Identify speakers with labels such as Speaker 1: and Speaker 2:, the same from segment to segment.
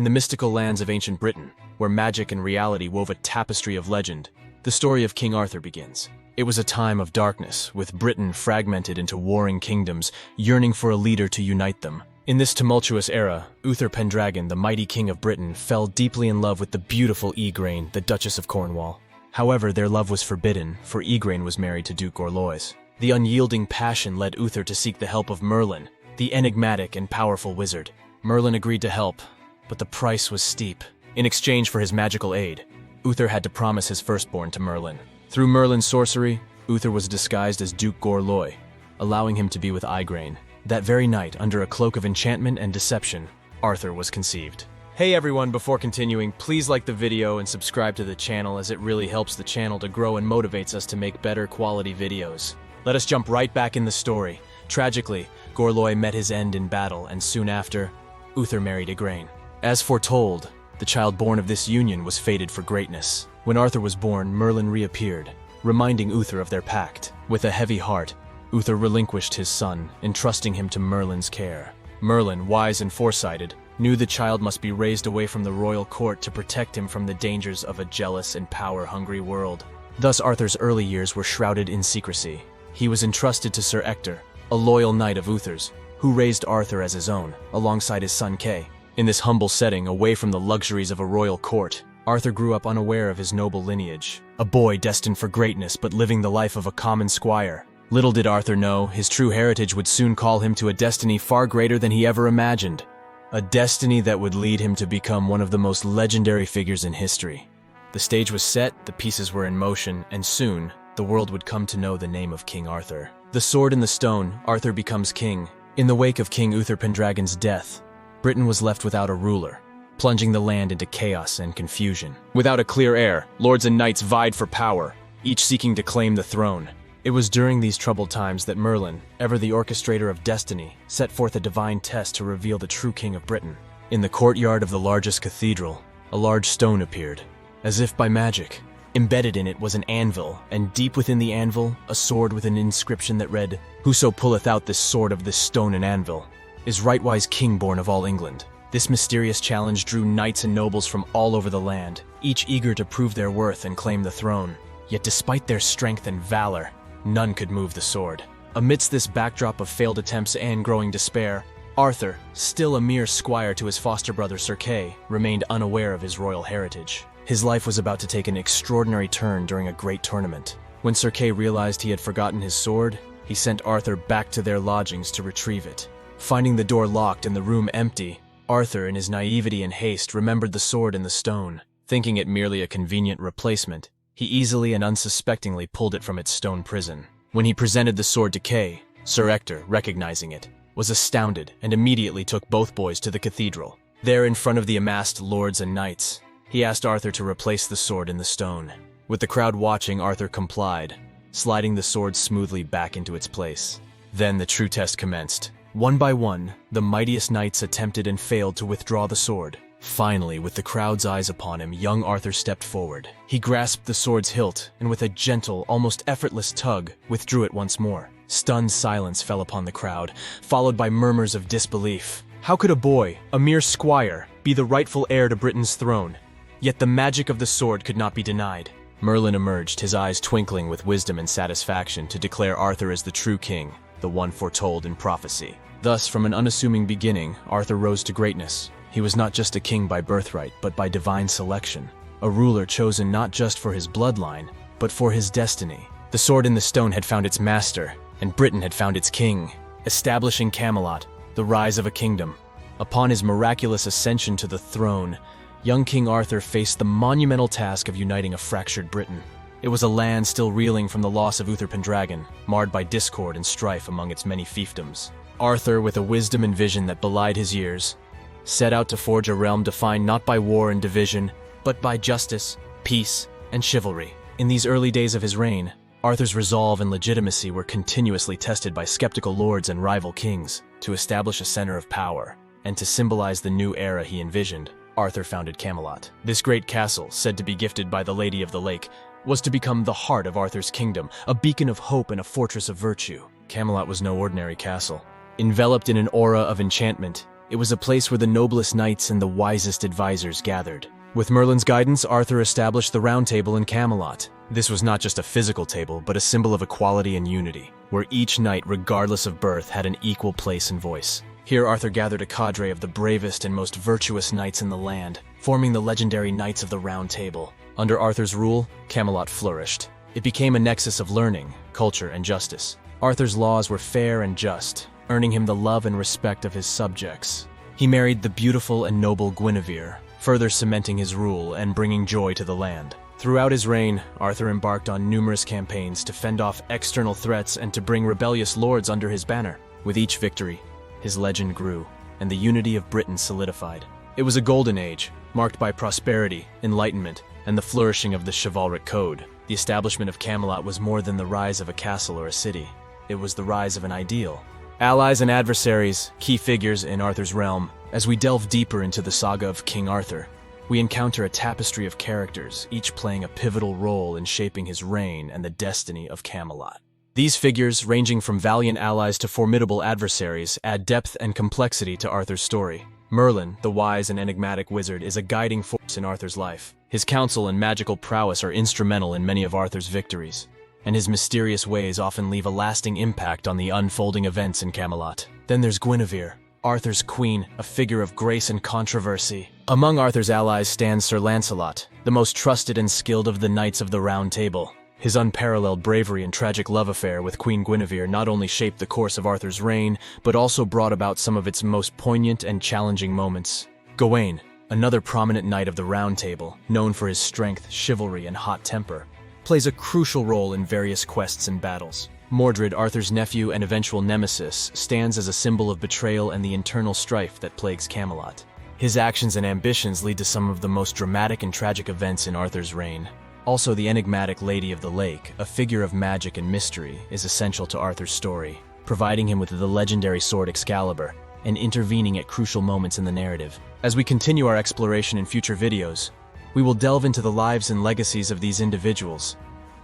Speaker 1: In the mystical lands of ancient Britain, where magic and reality wove a tapestry of legend, the story of King Arthur begins. It was a time of darkness, with Britain fragmented into warring kingdoms, yearning for a leader to unite them. In this tumultuous era, Uther Pendragon, the mighty king of Britain, fell deeply in love with the beautiful Igraine, the Duchess of Cornwall. However, their love was forbidden, for Igraine was married to Duke Gorlois. The unyielding passion led Uther to seek the help of Merlin, the enigmatic and powerful wizard. Merlin agreed to help, but the price was steep. In exchange for his magical aid, Uther had to promise his firstborn to Merlin. Through Merlin's sorcery, Uther was disguised as Duke Gorlois, allowing him to be with Igraine. That very night, under a cloak of enchantment and deception, Arthur was conceived. Hey everyone, before continuing, please like the video and subscribe to the channel, as it really helps the channel to grow and motivates us to make better quality videos. Let us jump right back in the story. Tragically, Gorlois met his end in battle, and soon after, Uther married Igraine. As foretold, the child born of this union was fated for greatness. When Arthur was born, Merlin reappeared, reminding Uther of their pact. With a heavy heart, Uther relinquished his son, entrusting him to Merlin's care. Merlin, wise and foresighted, knew the child must be raised away from the royal court to protect him from the dangers of a jealous and power-hungry world. Thus Arthur's early years were shrouded in secrecy. He was entrusted to Sir Ector, a loyal knight of Uther's, who raised Arthur as his own, alongside his son Kay. In this humble setting, away from the luxuries of a royal court, Arthur grew up unaware of his noble lineage. A boy destined for greatness, but living the life of a common squire. Little did Arthur know, his true heritage would soon call him to a destiny far greater than he ever imagined. A destiny that would lead him to become one of the most legendary figures in history. The stage was set, the pieces were in motion, and soon, the world would come to know the name of King Arthur. The sword in the stone, Arthur becomes king. In the wake of King Uther Pendragon's death, Britain was left without a ruler, plunging the land into chaos and confusion. Without a clear heir, lords and knights vied for power, each seeking to claim the throne. It was during these troubled times that Merlin, ever the orchestrator of destiny, set forth a divine test to reveal the true king of Britain. In the courtyard of the largest cathedral, a large stone appeared, as if by magic. Embedded in it was an anvil, and deep within the anvil, a sword with an inscription that read, "Whoso pulleth out this sword of this stone and anvil is rightwise king born of all England." This mysterious challenge drew knights and nobles from all over the land, each eager to prove their worth and claim the throne. Yet despite their strength and valor, none could move the sword. Amidst this backdrop of failed attempts and growing despair, Arthur, still a mere squire to his foster brother Sir Kay, remained unaware of his royal heritage. His life was about to take an extraordinary turn during a great tournament. When Sir Kay realized he had forgotten his sword, he sent Arthur back to their lodgings to retrieve it. Finding the door locked and the room empty, Arthur, in his naivety and haste, remembered the sword in the stone. Thinking it merely a convenient replacement, he easily and unsuspectingly pulled it from its stone prison. When he presented the sword to Kay, Sir Ector, recognizing it, was astounded and immediately took both boys to the cathedral. There, in front of the amassed lords and knights, he asked Arthur to replace the sword in the stone. With the crowd watching, Arthur complied, sliding the sword smoothly back into its place. Then the true test commenced. One by one, the mightiest knights attempted and failed to withdraw the sword. Finally, with the crowd's eyes upon him, young Arthur stepped forward. He grasped the sword's hilt, and with a gentle, almost effortless tug, withdrew it once more. Stunned silence fell upon the crowd, followed by murmurs of disbelief. How could a boy, a mere squire, be the rightful heir to Britain's throne? Yet the magic of the sword could not be denied. Merlin emerged, his eyes twinkling with wisdom and satisfaction, to declare Arthur as the true king, the one foretold in prophecy. Thus, from an unassuming beginning, Arthur rose to greatness. He was not just a king by birthright, but by divine selection. A ruler chosen not just for his bloodline, but for his destiny. The sword in the stone had found its master, and Britain had found its king, establishing Camelot, the rise of a kingdom. Upon his miraculous ascension to the throne, young King Arthur faced the monumental task of uniting a fractured Britain. It was a land still reeling from the loss of Uther Pendragon, marred by discord and strife among its many fiefdoms. Arthur, with a wisdom and vision that belied his years, set out to forge a realm defined not by war and division, but by justice, peace, and chivalry. In these early days of his reign, Arthur's resolve and legitimacy were continuously tested by skeptical lords and rival kings. To establish a center of power, and to symbolize the new era he envisioned, Arthur founded Camelot. This great castle, said to be gifted by the Lady of the Lake, was to become the heart of Arthur's kingdom, a beacon of hope and a fortress of virtue. Camelot was no ordinary castle. Enveloped in an aura of enchantment, It was a place where the noblest knights and the wisest advisors gathered. With Merlin's guidance, Arthur established the Round Table in Camelot. This was not just a physical table, but a symbol of equality and unity, where each knight, regardless of birth, had an equal place and voice. Here Arthur gathered a cadre of the bravest and most virtuous knights in the land, forming the legendary Knights of the Round Table. Under Arthur's rule, Camelot flourished. It became a nexus of learning, culture, and justice. Arthur's laws were fair and just, earning him the love and respect of his subjects. He married the beautiful and noble Guinevere, further cementing his rule and bringing joy to the land. Throughout his reign, Arthur embarked on numerous campaigns to fend off external threats and to bring rebellious lords under his banner. With each victory, his legend grew, and the unity of Britain solidified. It was a golden age, marked by prosperity, enlightenment, and the flourishing of the chivalric code. The establishment of Camelot was more than the rise of a castle or a city. It was the rise of an ideal. Allies and adversaries, key figures in Arthur's realm. As we delve deeper into the saga of King Arthur, we encounter a tapestry of characters, each playing a pivotal role in shaping his reign and the destiny of Camelot. These figures, ranging from valiant allies to formidable adversaries, add depth and complexity to Arthur's story. Merlin, the wise and enigmatic wizard, is a guiding force in Arthur's life. His counsel and magical prowess are instrumental in many of Arthur's victories, and his mysterious ways often leave a lasting impact on the unfolding events in Camelot. Then there's Guinevere, Arthur's queen, a figure of grace and controversy. Among Arthur's allies stands Sir Lancelot, the most trusted and skilled of the Knights of the Round Table. His unparalleled bravery and tragic love affair with Queen Guinevere not only shaped the course of Arthur's reign, but also brought about some of its most poignant and challenging moments. Gawain, another prominent knight of the Round Table, known for his strength, chivalry, and hot temper, plays a crucial role in various quests and battles. Mordred, Arthur's nephew and eventual nemesis, stands as a symbol of betrayal and the internal strife that plagues Camelot. His actions and ambitions lead to some of the most dramatic and tragic events in Arthur's reign. Also, the enigmatic Lady of the Lake, a figure of magic and mystery, is essential to Arthur's story, providing him with the legendary sword Excalibur and intervening at crucial moments in the narrative. As we continue our exploration in future videos, we will delve into the lives and legacies of these individuals,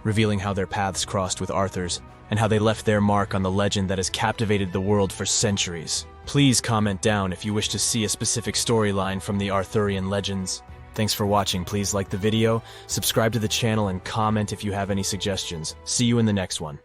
Speaker 1: revealing how their paths crossed with Arthur's and how they left their mark on the legend that has captivated the world for centuries. Please comment down if you wish to see a specific storyline from the Arthurian legends. Thanks for watching. Please like the video, subscribe to the channel, and comment if you have any suggestions. See you in the next one.